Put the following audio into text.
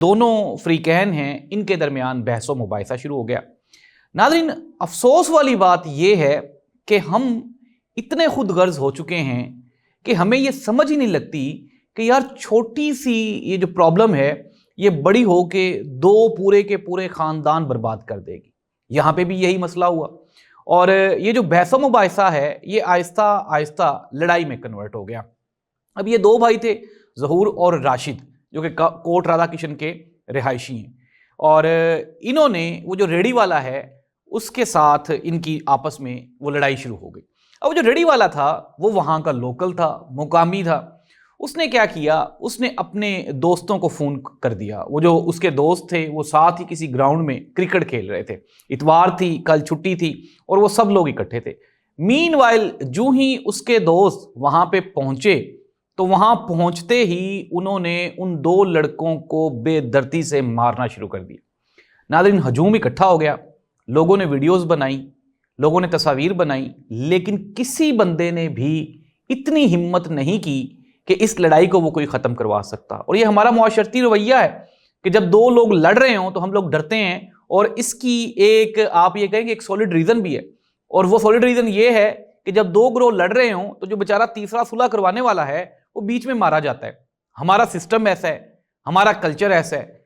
دونوں فریقین ہیں، ان کے درمیان بحث و مباحثہ شروع ہو گیا۔ ناظرین، افسوس والی بات یہ ہے کہ ہم اتنے خود غرض ہو چکے ہیں کہ ہمیں یہ سمجھ ہی نہیں لگتی کہ یار چھوٹی سی یہ جو پرابلم ہے یہ بڑی ہو کے دو پورے کے پورے خاندان برباد کر دے گی۔ یہاں پہ بھی یہی مسئلہ ہوا، اور یہ جو بحث و مباحثہ ہے یہ آہستہ آہستہ لڑائی میں کنورٹ ہو گیا۔ اب یہ دو بھائی تھے، ظہور اور راشد، جو کہ کوٹ رادھا کرشن کے رہائشی ہیں، اور انہوں نے وہ جو ریڑھی والا ہے اس کے ساتھ ان کی آپس میں وہ لڑائی شروع ہو گئی۔ اب جو ریڑھی والا تھا وہ وہاں کا لوکل تھا، مقامی تھا۔ اس نے کیا کیا، اس نے اپنے دوستوں کو فون کر دیا۔ وہ جو اس کے دوست تھے وہ ساتھ ہی کسی گراؤنڈ میں کرکٹ کھیل رہے تھے، اتوار تھی، کل چھٹی تھی، اور وہ سب لوگ اکٹھے تھے۔ مین وائل جو ہی اس کے دوست وہاں پہ پہنچے تو وہاں پہنچتے ہی انہوں نے ان دو لڑکوں کو بے دردی سے مارنا شروع کر دیا۔ ناظرین، ہجوم اکٹھا ہو گیا، لوگوں نے ویڈیوز بنائی، لوگوں نے تصاویر بنائی، لیکن کسی بندے نے بھی اتنی ہمت نہیں کی کہ اس لڑائی کو وہ کوئی ختم کروا سکتا۔ اور یہ ہمارا معاشرتی رویہ ہے کہ جب دو لوگ لڑ رہے ہوں تو ہم لوگ ڈرتے ہیں، اور اس کی ایک آپ یہ کہیں کہ ایک سولڈ ریزن بھی ہے، اور وہ سولڈ ریزن یہ ہے کہ جب دو گروہ لڑ رہے ہوں تو جو بیچارہ تیسرا صلح کروانے والا ہے وہ بیچ میں مارا جاتا ہے۔ ہمارا سسٹم ایسا ہے، ہمارا کلچر ایسا ہے